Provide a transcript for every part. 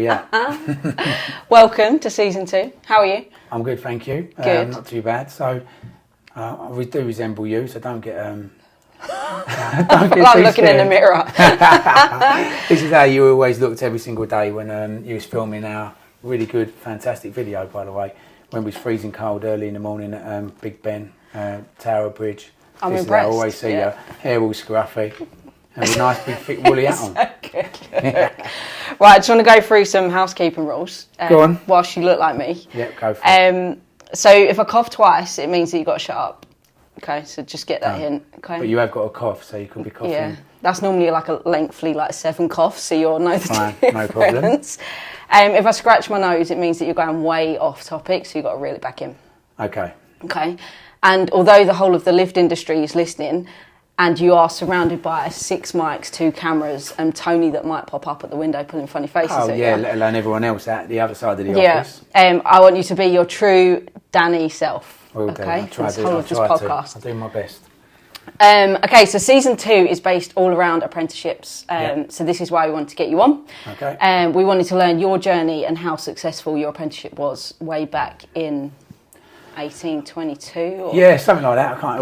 Yeah. Welcome to season 2. How are you? I'm good, thank you. Good. Not too bad. So, we do resemble you, so don't get... don't get Well, I'm too looking scared. in the mirror. This is how you always looked every single day when you was filming our really good, fantastic video, by the way, when we was freezing cold early in the morning at Big Ben, Tower Bridge. I'm this impressed. Is how I always see you. Hair all scruffy. And a nice big thick woolly hat on. Right, I just want to go through some housekeeping rules. Go on. Whilst you look like me. Yep, go for it. So if I cough twice, it means that you've got to shut up. Okay, so just get that hint. Okay. But you have got a cough, so you could be coughing. Yeah, that's normally like a lengthy 7 coughs, so you'll know the Fine, difference. no problem. If I scratch my nose, it means that you're going way off topic, so you've got to reel it back in. Okay. Okay, and although the whole of the lift industry is listening, and you are surrounded by 6 mics, 2 cameras, and Tony that might pop up at the window pulling funny faces at you. Let alone everyone else at the other side of the office. I want you to be your true Danny self. Will do. Okay, I'll try this whole of this podcast. I'll do my best. Okay, so season 2 is based all around apprenticeships. So this is why we wanted to get you on. Okay. We wanted to learn your journey and how successful your apprenticeship was way back in 1822. Or? Yeah, something like that. I can't.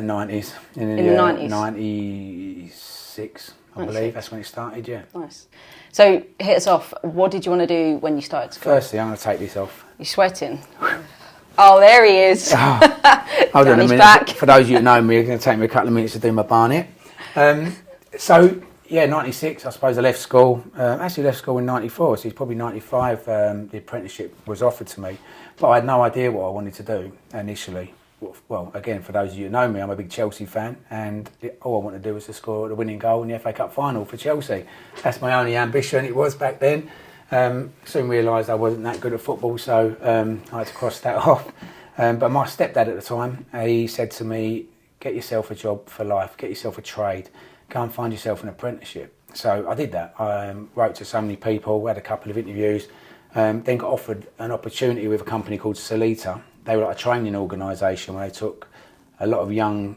90s. In the 90s. 96, I believe. That's when it started. Yeah. Nice. So hit us off. What did you want to do when you started school? Firstly, I'm going to take this off. You're sweating. Oh, there he is. Hold on a minute. Back. For those of you who know me, it's going to take me a couple of minutes to do my barnet. 96, I suppose I left school. Actually left school in 94, so it's probably 95 the apprenticeship was offered to me. But I had no idea what I wanted to do initially. Well, again, for those of you who know me, I'm a big Chelsea fan, and all I wanted to do was to score the winning goal in the FA Cup final for Chelsea. That's my only ambition, it was back then. Soon realised I wasn't that good at football, so I had to cross that off. But my stepdad at the time, he said to me, get yourself a job for life, get yourself a trade, go and find yourself an apprenticeship. So I did that. I wrote to so many people, had a couple of interviews, then got offered an opportunity with a company called Solita. They were like a training organisation where they took a lot of young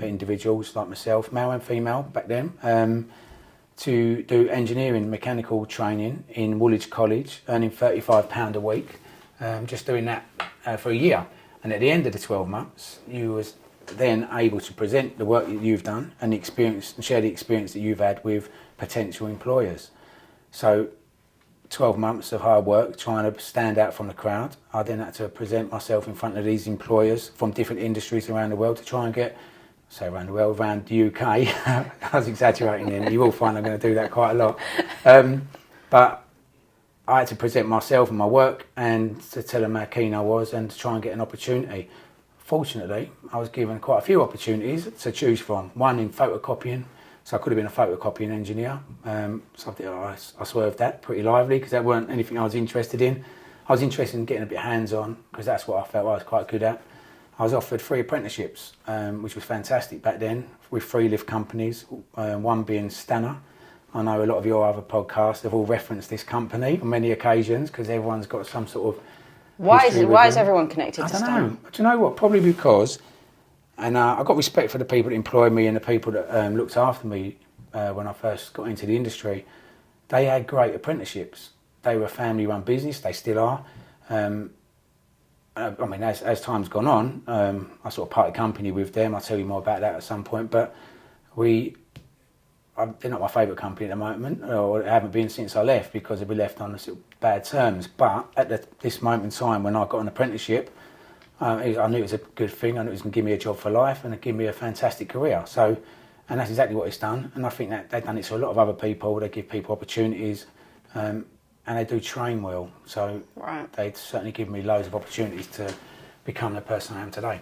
individuals like myself, male and female back then, to do engineering, mechanical training in Woolwich College, earning £35 a week, just doing that for a year. And at the end of the 12 months, you was then able to present the work that you've done and the experience, and share the experience that you've had with potential employers. So 12 months of hard work trying to stand out from the crowd. I then had to present myself in front of these employers from different industries around the world to try and get, around the world, around the UK. I was exaggerating then. You will find I'm going to do that quite a lot. But I had to present myself and my work and to tell them how keen I was and to try and get an opportunity. Fortunately, I was given quite a few opportunities to choose from. One in photocopying, so I could have been a photocopying engineer. Something I swerved that pretty lively because that weren't anything I was interested in. I was interested in getting a bit hands-on because that's what I felt I was quite good at. I was offered 3 apprenticeships, which was fantastic back then, with 3 lift companies, one being Stanner. I know a lot of your other podcasts have all referenced this company on many occasions because everyone's got some sort of... Why is everyone connected to Stanner? I don't know. Do you know what? Probably because... And I've got respect for the people that employed me and the people that looked after me when I first got into the industry. They had great apprenticeships. They were a family-run business. They still are. As time's gone on, I sort of parted company with them. I'll tell you more about that at some point. But they're not my favourite company at the moment, or haven't been since I left because we left on sort of bad terms. But at this moment in time, when I got an apprenticeship, I knew it was a good thing. I knew it was going to give me a job for life and give me a fantastic career. So, and that's exactly what it's done. And I think that they've done it to a lot of other people. They give people opportunities, and they do train well. So they've certainly given me loads of opportunities to become the person I am today.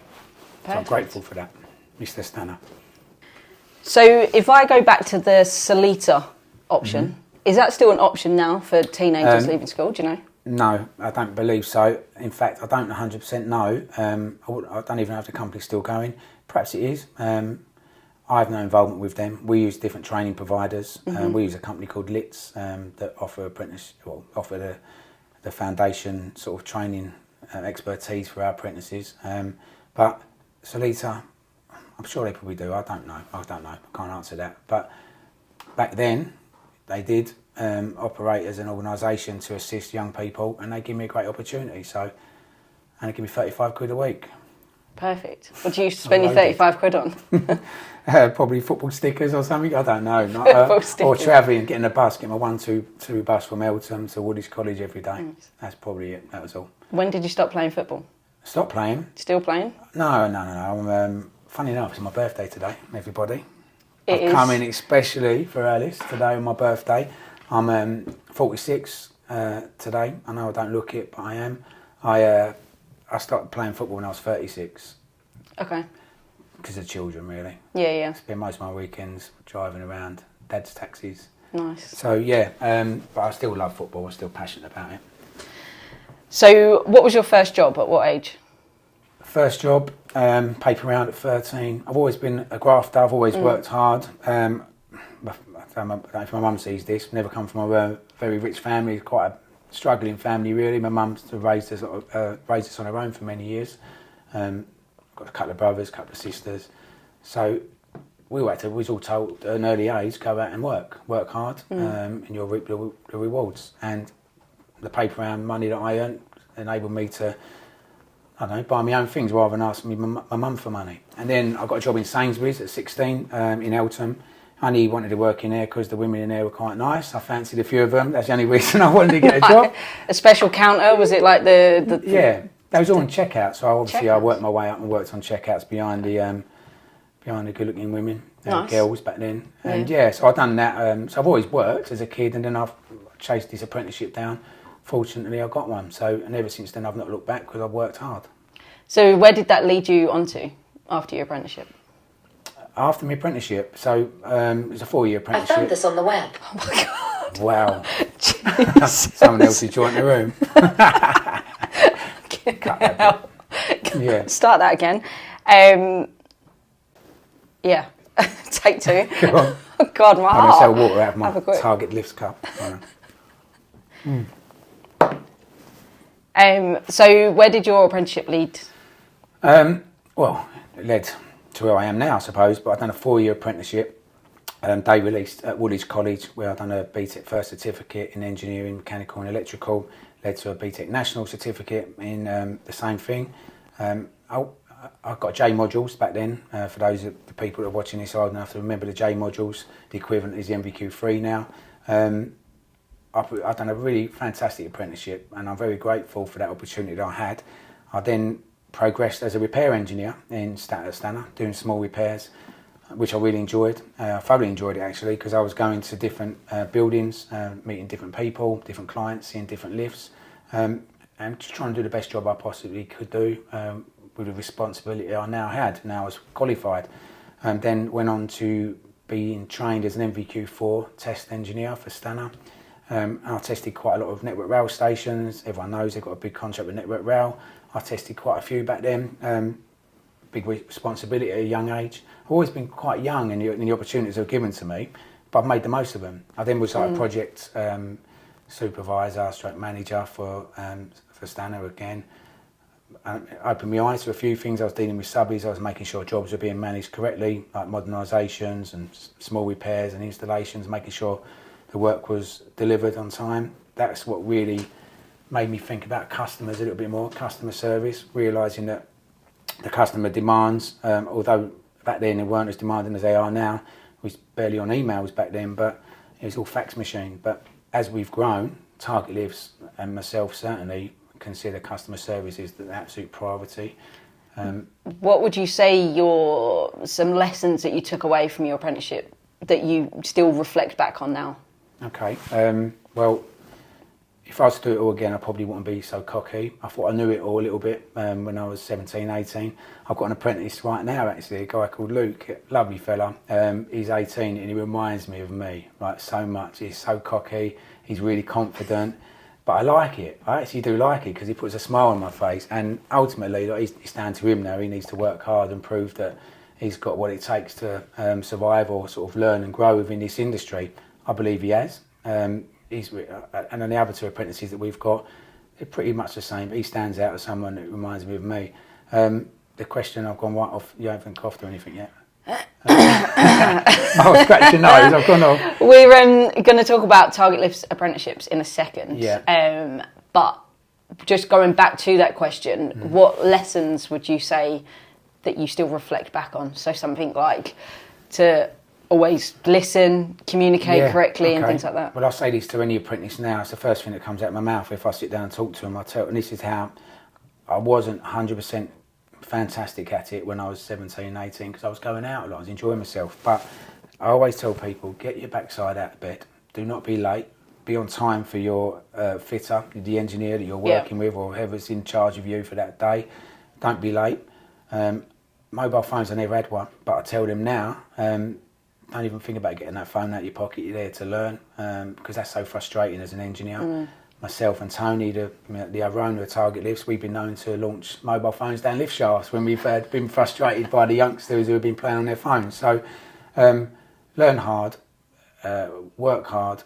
Perfect. So I'm grateful for that, Mr. Stanner. So if I go back to the Solita option, is that still an option now for teenagers leaving school? Do you know? No, I don't believe so. In fact, I don't 100% know. I don't even know if the company's still going. Perhaps it is. I have no involvement with them. We use different training providers. We use a company called LITS that offer the foundation sort of training expertise for our apprentices. But Solita, I'm sure they probably do. I don't know. I can't answer that. But back then, they did operate as an organisation to assist young people, and they give me a great opportunity. So, and they give me 35 quid a week. Perfect. What do you spend your 35 quid on? Probably football stickers or something. I don't know. Or travelling, getting a bus, getting my 122 bus from Eltham to Woolwich College every day. Nice. That's probably it. That was all. When did you stop playing football? Stop playing. Still playing? No. I'm, funny enough, it's my birthday today, everybody. I've come in especially for Alice today on my birthday. I'm 46 today. I know I don't look it, but I am. I started playing football when I was 36. Okay. Because of children, really. Yeah. Spend most of my weekends driving around, dad's taxis. Nice. So yeah, but I still love football. I'm still passionate about it. So, what was your first job? At what age? First job, paper round at 13. I've always been a grafter. I've always worked hard. I don't know if my mum sees this. Never come from a very rich family. Quite a struggling family, really. My mum raised us on her own for many years. Got a couple of brothers, a couple of sisters. So we was all told at an early age, go out and work hard, and you'll reap the rewards. And the paper round money that I earned enabled me to, I don't know, buy my own things rather than ask my mum for money. And then I got a job in Sainsbury's at 16 in Eltham. I only wanted to work in there because the women in there were quite nice. I fancied a few of them. That's the only reason I wanted to get a job. A special counter? Was it like the Yeah, that was all on checkout. So obviously I worked my way up and worked on checkouts behind the good-looking women, nice. Girls back then. And so I've done that. So I've always worked as a kid, and then I've chased this apprenticeship down. Fortunately, I got one. So, and ever since then, I've not looked back because I've worked hard. So where did that lead you onto after your apprenticeship? After my apprenticeship, so it was a 4-year apprenticeship. I found this on the web. Oh my God. Wow. Someone else who joined the room. Cut that bit. Yeah. Start that again. Yeah. Take 2. Go on. Oh God, my I'm heart. going to sell water out of my Target Lifts cup. So where did your apprenticeship lead? Well, it led to where I am now, I suppose, but I've done a 4-year apprenticeship. They released at Woolwich College, where I've done a BTEC first certificate in engineering, mechanical and electrical, led to a BTEC national certificate in the same thing. I got J modules back then. For those of the people that are watching this, old enough to remember the J modules. The equivalent is the MVQ3 now. I've done a really fantastic apprenticeship, and I'm very grateful for that opportunity that I had. I then progressed as a repair engineer in Stana, doing small repairs, which I really enjoyed. I thoroughly enjoyed it actually, because I was going to different buildings, meeting different people, different clients, seeing different lifts, and just trying to do the best job I possibly could do with the responsibility I now had. Now I was qualified, and then went on to being trained as an MVQ4 test engineer for Stana. And I tested quite a lot of Network Rail stations. Everyone knows they've got a big contract with Network Rail. I tested quite a few back then. Big responsibility at a young age. I've always been quite young in the opportunities that were given to me, but I've made the most of them. I then was like a project supervisor, stroke manager for Stana again. I opened my eyes to a few things. I was dealing with subbies. I was making sure jobs were being managed correctly, like modernisations and small repairs and installations, making sure the work was delivered on time. That's what really made me think about customers a little bit more, customer service, realising that the customer demands, although back then they weren't as demanding as they are now, we was barely on emails back then, but it was all fax machine. But as we've grown, Target Lifts and myself certainly consider customer service is the absolute priority. What would you say some lessons that you took away from your apprenticeship that you still reflect back on now? Okay, well, if I was to do it all again, I probably wouldn't be so cocky. I thought I knew it all a little bit when I was 17, 18. I've got an apprentice right now, actually, a guy called Luke, lovely fella. He's 18 and he reminds me of me, like, so much. He's so cocky, he's really confident, but I like it. I actually do like it because he puts a smile on my face, and ultimately, like, it's down to him now. He needs to work hard and prove that he's got what it takes to survive or sort of learn and grow within this industry. I believe he has. And then the other 2 apprentices that we've got, they're pretty much the same. But he stands out as someone that reminds me of me. The question, I've gone right off. You haven't coughed or anything yet? Oh, scratch your nose, I've gone off. We're going to talk about Target Lift's apprenticeships in a second. Yeah. But just going back to that question, what lessons would you say that you still reflect back on? So something like to always listen, communicate correctly, and things like that. Well, I say this to any apprentice now. It's the first thing that comes out of my mouth. If I sit down and talk to them, I tell, and this is how I wasn't 100% fantastic at it when I was 17, 18, because I was going out a lot, I was enjoying myself. But I always tell people, get your backside out of bed. Do not be late. Be on time for your fitter, the engineer that you're working with, or whoever's in charge of you for that day. Don't be late. Mobile phones, I never had one, but I tell them now, don't even think about getting that phone out of your pocket. You're there to learn, because that's so frustrating as an engineer. Myself and Tony, the owner of Target Lifts, we've been known to launch mobile phones down lift shafts when we've been frustrated by the youngsters who have been playing on their phones. So learn hard, work hard,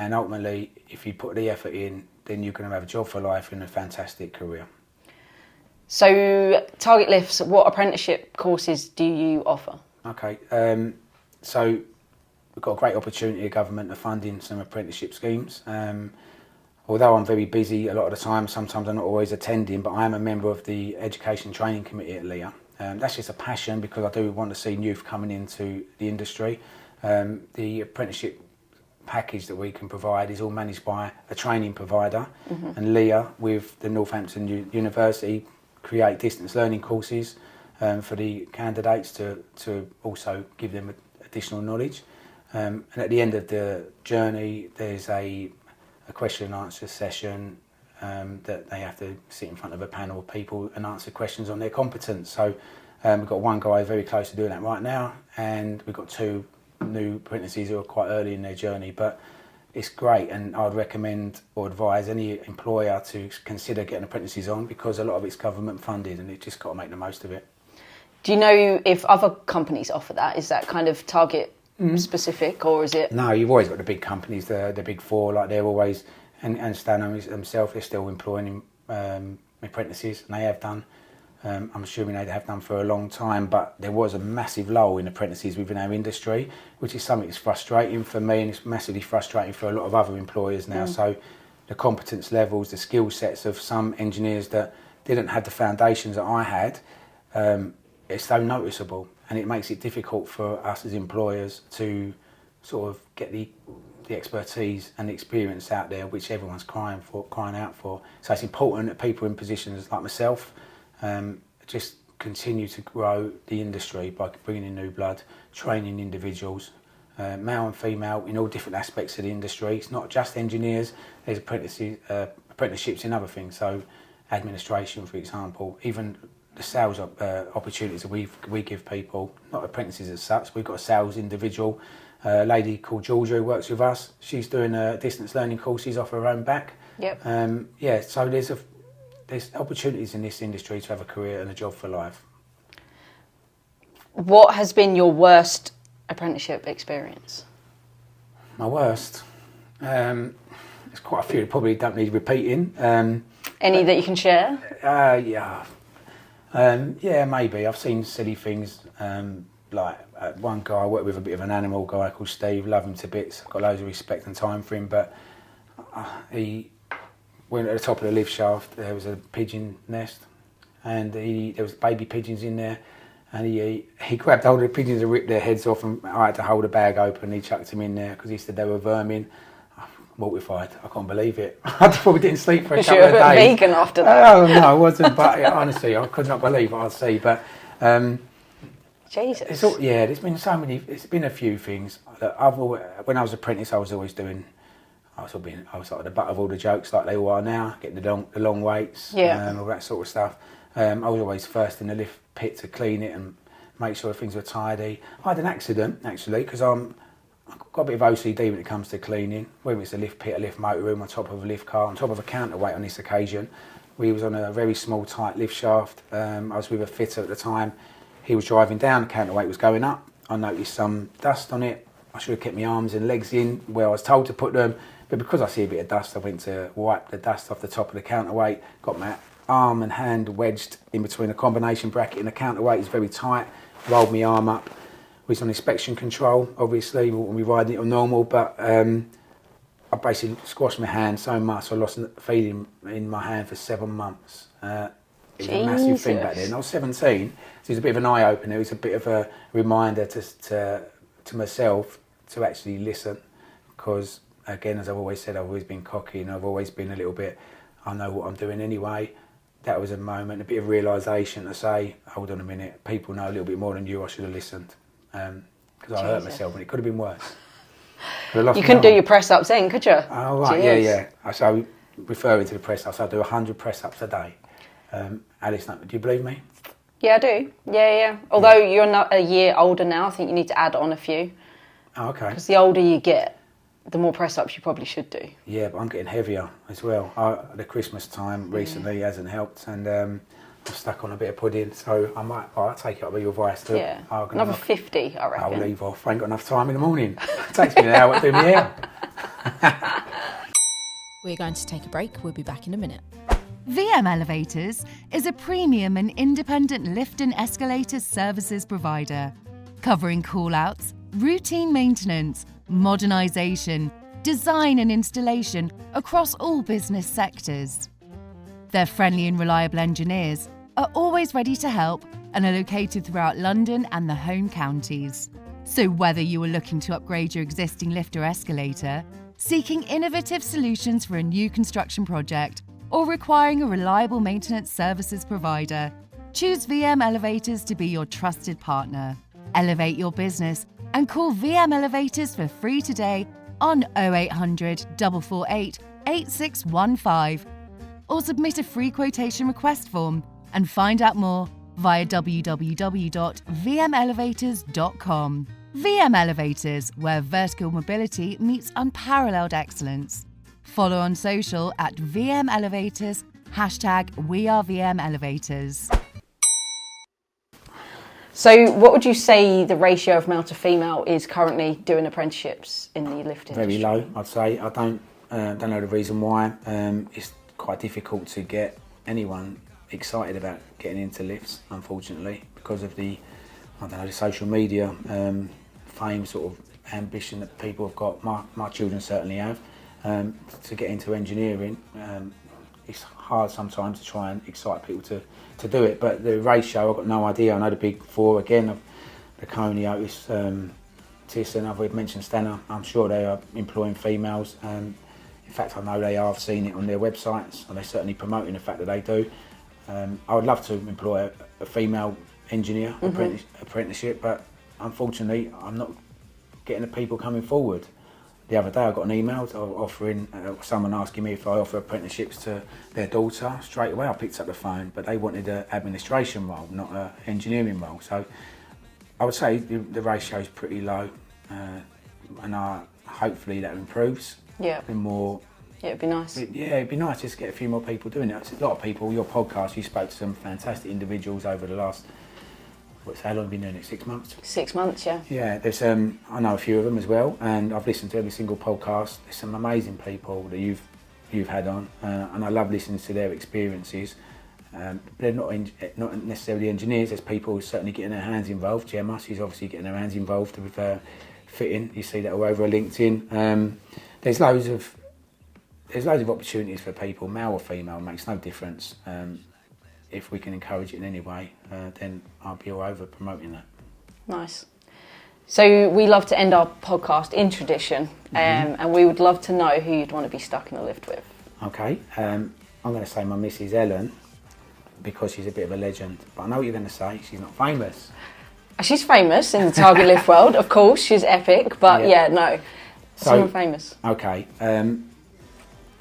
and ultimately, if you put the effort in, then you're going to have a job for life and a fantastic career. So Target Lifts, what apprenticeship courses do you offer? Okay, so we've got a great opportunity of government of funding some apprenticeship schemes. Although I'm very busy a lot of the time, sometimes I'm not always attending, but I am a member of the Education Training Committee at LEA. That's just a passion because I do want to see youth coming into the industry. The apprenticeship package that we can provide is all managed by a training provider, and LEA with the Northampton University create distance learning courses for the candidates to also give them additional knowledge. And at the end of the journey, there's a question and answer session that they have to sit in front of a panel of people and answer questions on their competence. So we've got one guy very close to doing that right now, and we've got two new apprentices who are quite early in their journey. But it's great, and I'd recommend or advise any employer to consider getting apprentices on, because a lot of it's government funded and you've just got to make the most of it. Do you know if other companies offer that? Is that kind of Target specific, or is it? No, you've always got the big companies, the big four, like they're always, and Stan themselves, they're still employing apprentices, and they have done. I'm assuming they have done for a long time, but there was a massive lull in apprentices within our industry, which is something that's frustrating for me, and it's massively frustrating for a lot of other employers now. So the competence levels, the skill sets of some engineers that didn't have the foundations that I had, it's so noticeable, and it makes it difficult for us as employers to sort of get the expertise and the experience out there, which everyone's crying out for. So it's important that people in positions like myself just continue to grow the industry by bringing in new blood, training individuals, male and female, in all different aspects of the industry. It's not just engineers, there's apprenticeships in other things, so administration, for example, even the sales opportunities that we give people, not apprentices as such. We've got a sales individual, a lady called Georgia who works with us. She's doing distance learning courses off her own back. So there's opportunities in this industry to have a career and a job for life. What has been your worst apprenticeship experience? My worst? There's quite a few, probably don't need repeating. Any that you can share? Yeah, maybe. I've seen silly things, like one guy I worked with, a bit of an animal guy called Steve, love him to bits, I've got loads of respect and time for him, but he went at the top of the lift shaft, there was a pigeon nest, and there was baby pigeons in there, and he grabbed hold of the pigeons and ripped their heads off, and I had to hold the bag open, he chucked them in there because he said they were vermin. Mortified, I can't believe it. I probably didn't sleep for a couple of days. You were vegan after that. Oh no, I wasn't, but honestly, I could not believe what I'd see. But Jesus. There's been so many. It's been a few things. When I was apprentice, I was like the butt of all the jokes, like they all are now, getting the long waits, all that sort of stuff. I was always first in the lift pit to clean it and make sure things were tidy. I had an accident actually because I've got a bit of OCD when it comes to cleaning, whether it's a lift pit, a lift motor room, on top of a lift car, on top of a counterweight on this occasion. We was on a very small, tight lift shaft. I was with a fitter at the time. He was driving down, the counterweight was going up. I noticed some dust on it. I should have kept my arms and legs in where I was told to put them, but because I see a bit of dust, I went to wipe the dust off the top of the counterweight, got my arm and hand wedged in between a combination bracket and the counterweight. It's very tight. Rolled my arm up. We was on inspection control, obviously, when we riding it on normal, but I basically squashed my hand so much I lost the feeling in my hand for 7 months. It was a massive thing back then. I was 17, so it was a bit of an eye-opener. It was a bit of a reminder to myself to actually listen, because, again, as I've always said, I've always been cocky and I've always been a little bit, I know what I'm doing anyway. That was a moment, a bit of realisation to say, hold on a minute, people know a little bit more than you, I should have listened. Because I hurt myself and it could have been worse. You couldn't do your press-ups then, could you? Oh, right, Jeez. yeah. So, referring to the press-ups, I do 100 press-ups a day. Alice, do you believe me? Yeah, I do. Yeah. Although you're not a year older now, I think you need to add on a few. Oh, okay. Because the older you get, the more press-ups you probably should do. Yeah, but I'm getting heavier as well. The Christmas time recently hasn't helped, and I'm stuck on a bit of pudding, so I'll take it up with your advice. Yeah, another 50, I reckon. I'll leave off. I ain't got enough time in the morning. It takes me an hour to do my hair. We're going to take a break. We'll be back in a minute. VM Elevators is a premium and independent lift and escalator services provider, covering call-outs, routine maintenance, modernisation, design and installation across all business sectors. Their friendly and reliable engineers are always ready to help and are located throughout London and the home counties. So whether you are looking to upgrade your existing lift or escalator, seeking innovative solutions for a new construction project, or requiring a reliable maintenance services provider, choose VM Elevators to be your trusted partner. Elevate your business and call VM Elevators for free today on 0800 448 8615, or submit a free quotation request form and find out more via www.vmelevators.com. VM Elevators, where vertical mobility meets unparalleled excellence. Follow on social at VM Elevators, #WeAreVMElevators. So what would you say the ratio of male to female is currently doing apprenticeships in the lift industry? Very low, I'd say. I don't know the reason why. It's quite difficult to get anyone excited about getting into lifts, unfortunately, because of the social media fame, sort of ambition that people have got. My children certainly have. To get into engineering, it's hard sometimes to try and excite people to do it, but the ratio, I've got no idea. I know the big four, again, the Coney, Otis, Thyssen, I've mentioned Stanner. I'm sure they are employing females. In fact, I know they are. I've seen it on their websites, and they're certainly promoting the fact that they do. I would love to employ a female engineer apprenticeship, but unfortunately, I'm not getting the people coming forward. The other day I got an email offering, someone asking me if I offer apprenticeships to their daughter. Straight away I picked up the phone, but they wanted an administration role, not an engineering role. So I would say the ratio is pretty low, and hopefully that improves. Yeah. Yeah, it'd be nice. It'd be nice just to get a few more people doing it. A lot of people, your podcast, you spoke to some fantastic individuals over the last, how long have you been doing it? 6 months? 6 months, yeah. Yeah, there's I know a few of them as well, and I've listened to every single podcast. There's some amazing people that you've had on, and I love listening to their experiences. They're not necessarily engineers. There's people who are certainly getting their hands involved. Gemma, she's obviously getting her hands involved with fitting. You see that all over LinkedIn. There's loads of opportunities for people, male or female, makes no difference. If we can encourage it in any way, then I'll be all over promoting that. Nice. So we love to end our podcast in tradition, and we would love to know who you'd want to be stuck in a lift with. Okay, I'm going to say my Mrs. Ellen, because she's a bit of a legend, but I know what you're going to say, she's not famous. She's famous in the target lift world, of course, she's epic, but no, someone famous. Okay,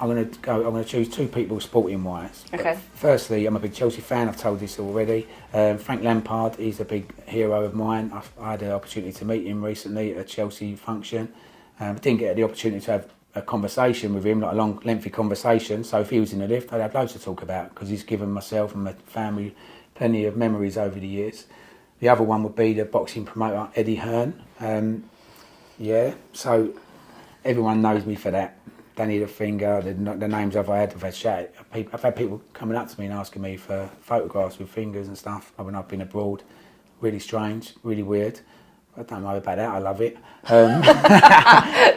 I'm going to choose two people sporting wise. Okay. Firstly, I'm a big Chelsea fan. I've told this already. Frank Lampard, he's a big hero of mine. I had the opportunity to meet him recently at a Chelsea function. Didn't get the opportunity to have a conversation with him, like a long, lengthy conversation. So if he was in the lift, I'd have loads to talk about, because he's given myself and my family plenty of memories over the years. The other one would be the boxing promoter Eddie Hearn. So everyone knows me for that. Danny the Finger, the names I've had people coming up to me and asking me for photographs with fingers and stuff when I've been abroad. Really strange, really weird. I don't know about that, I love it.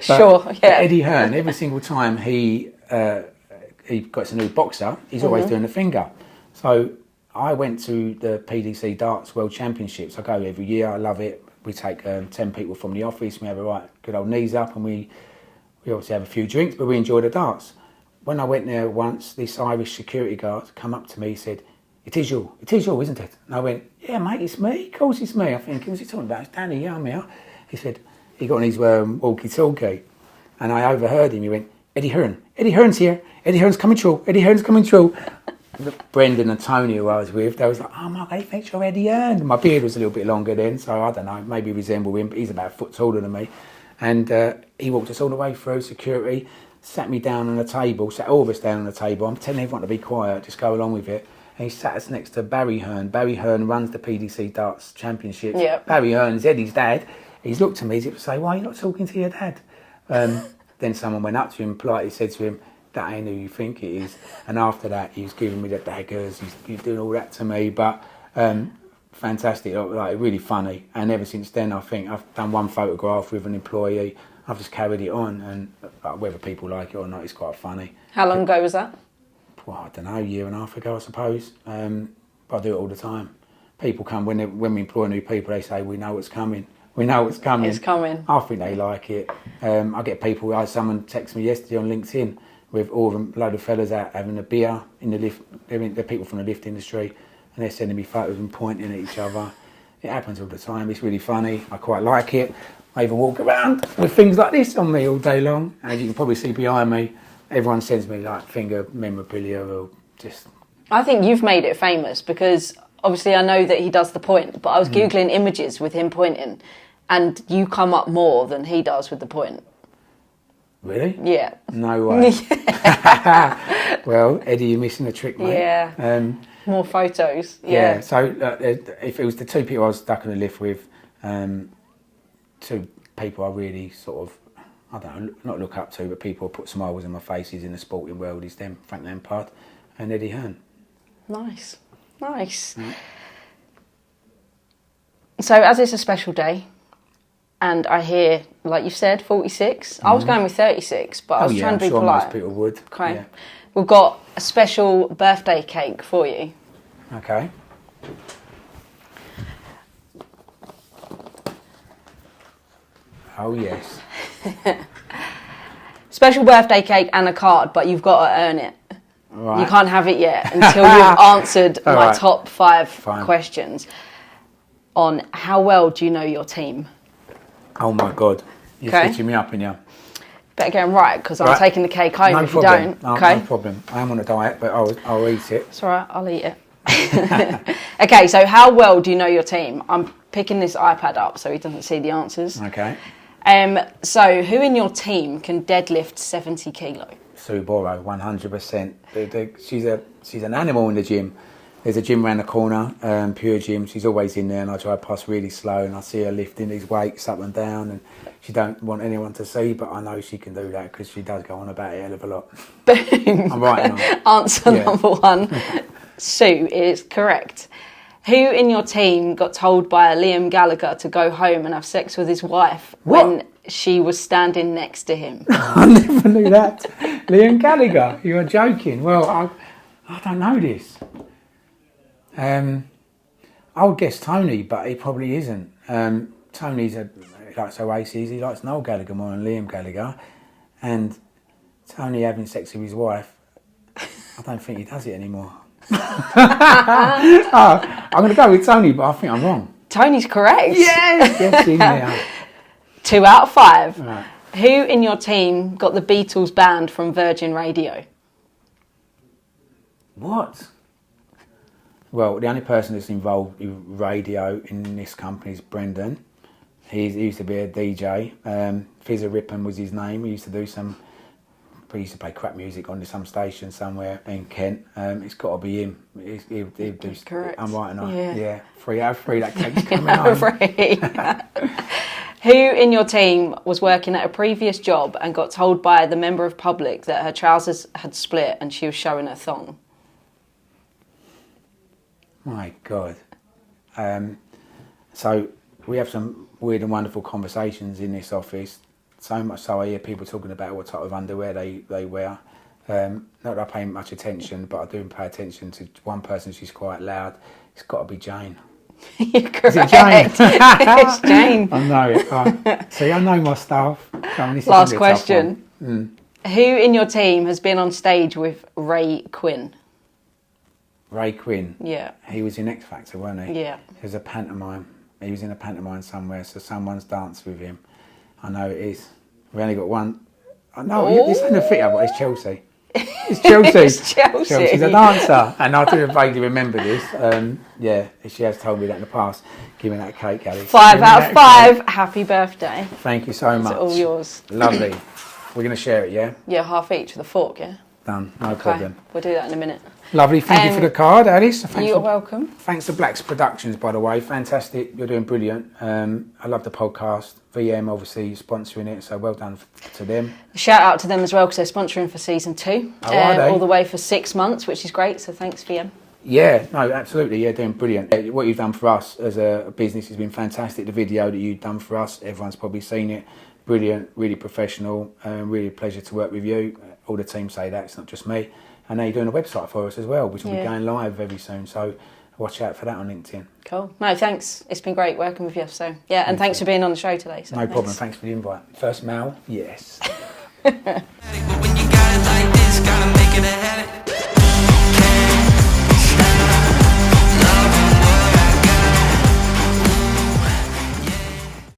Sure, yeah. Eddie Hearn, every single time he gets a new boxer, he's always doing the finger. So I went to the PDC Darts World Championships. I go every year, I love it. We take 10 people from the office, we have a right good old knees up, and we obviously have a few drinks, but we enjoy the darts. When I went there once, this Irish security guard come up to me, said, it is you, isn't it? And I went, yeah, mate, it's me. Of course it's me. I think, who's he talking about? It's Danny, yeah, I'm here. He said, he got on his walkie-talkie, and I overheard him. He went, Eddie Hearn's here. Eddie Hearn's coming through. Brendan and Tony, who I was with, they was like, oh my God, he thinks you're Eddie Hearn. And my beard was a little bit longer then, so I don't know, maybe resemble him, but he's about a foot taller than me. And he walked us all the way through security, sat me down on a table, sat all of us down on a table. I'm telling everyone to be quiet, just go along with it. And he sat us next to Barry Hearn. Barry Hearn runs the PDC Darts Championships. Yep. Barry Hearn's Eddie's dad. He's looked at me as if to say, why are you not talking to your dad? Then someone went up to him, politely said to him, that ain't who you think it is. And after that, he was giving me the daggers, he's doing all that to me. But fantastic, like really funny. And ever since then, I think I've done one photograph with an employee. I've just carried it on, and whether people like it or not, it's quite funny. How long ago was that? Well, I don't know, a year and a half ago, I suppose. But I do it all the time. People come, when we employ new people, they say, we know what's coming. It's coming. I think they like it. I get people, someone texted me yesterday on LinkedIn with all of them, a load of fellas out having a beer in the lift. They're people from the lift industry, and they're sending me photos and pointing at each other. It happens all the time. It's really funny. I quite like it. I even walk around with things like this on me all day long. As you can probably see behind me, everyone sends me like finger memorabilia or just... I think you've made it famous because obviously I know that he does the point, but I was Googling images with him pointing and you come up more than he does with the point. Really? Yeah. No way. Well, Eddie, you're missing a trick, mate. Yeah. More photos. Yeah. So if it was the two people I was stuck in the lift with, two people I really sort of, I don't know, not look up to, but people who put smiles on my faces in the sporting world is them, Frank Lampard and Eddie Hearn. Nice. So as it's a special day, and I hear, like you said, 46. I was going with 36, but I was trying to be sure polite. Most people would. Okay. Yeah. We've got a special birthday cake for you. Okay. Oh, yes. Special birthday cake and a card, but you've got to earn it. Right. You can't have it yet until you've answered my right. top 5 Fine. questions on how well do you know your team. Oh, my God. You're Okay. stitching me up in here. Better get 'em right, because I'm Right. taking the cake home No if problem. you don't. No, Okay. no problem. I am on a diet, but I'll eat it. It's all right, I'll eat it. Okay, so how well do you know your team? I'm picking this iPad up so he doesn't see the answers. Okay. So who in your team can deadlift 70 kilo? Sue Borrow, 100%. She's an animal in the gym. There's a gym around the corner, Pure Gym. She's always in there, and I drive past really slow, and I see her lifting these weights up and down, and she don't want anyone to see, but I know she can do that because she does go on about it a hell of a lot. Boom. I'm right now. Answer number 1. Sue is correct. Who in your team got told by Liam Gallagher to go home and have sex with his wife when she was standing next to him? I never knew that. Liam Gallagher, you are joking. Well, I don't know this. I would guess Tony, but he probably isn't. Tony's he likes Oasis, he likes Noel Gallagher more than Liam Gallagher. And Tony having sex with his wife, I don't think he does it anymore. I'm going to go with Tony, but I think I'm wrong. Tony's correct. Yes, yes, in there. 2 out of 5. Right. Who in your team got the Beatles banned from Virgin Radio? What? Well, the only person that's involved with radio in this company is Brendan. He used to be a DJ. Fizzer Rippon was his name. He used to do he used to play crap music on some station somewhere in Kent. It's got to be him. He'll do. Correct. I'm right, and Yeah. yeah. 3 out of 3. That cake's coming home. 3. Who in your team was working at a previous job and got told by the member of public that her trousers had split and she was showing her thong? My God. So we have some weird and wonderful conversations in this office. So much so I hear people talking about what type of underwear they wear. Not that I pay much attention, but I do pay attention to one person. She's quite loud. It's got to be Jane. You're correct. Is it Jane? It's Jane. I know it. See, I know my stuff. Last question. Who in your team has been on stage with Ray Quinn? Ray Quinn. Yeah. He was in X Factor, wasn't he? Yeah. It was a pantomime. He was in a pantomime somewhere, so someone's danced with him. I know it is. We only got one. I know, this ain't a fit up, but it's Chelsea. It's Chelsea. It's Chelsea. Chelsea's a dancer. And I do vaguely remember this. Yeah, she has told me that in the past. Give me that cake, Alice. 5 out of 5. Happy birthday. Thank you so much. It's all yours. Lovely. We're going to share it, yeah? Yeah, half each with a fork, yeah? Done. No problem. We'll do that in a minute. Lovely. Thank you for the card, Alice. You're welcome. Thanks to Blacks Productions, by the way. Fantastic. You're doing brilliant. I love the podcast. VM, obviously, sponsoring it, so well done to them. Shout out to them as well, because they're sponsoring for season 2. Oh, are they? All the way for 6 months, which is great, so thanks, VM. Yeah, no, absolutely. Yeah, doing brilliant. What you've done for us as a business has been fantastic. The video that you've done for us, everyone's probably seen it. Brilliant, really professional, really a pleasure to work with you. All the team say that, it's not just me. And now you're doing a website for us as well, which will be going live very soon. So watch out for that on LinkedIn. Cool. No, thanks. It's been great working with you. So yeah, and thanks for being on the show today. So no problem. Thanks for the invite. First mail, yes. But when you got it like this, gotta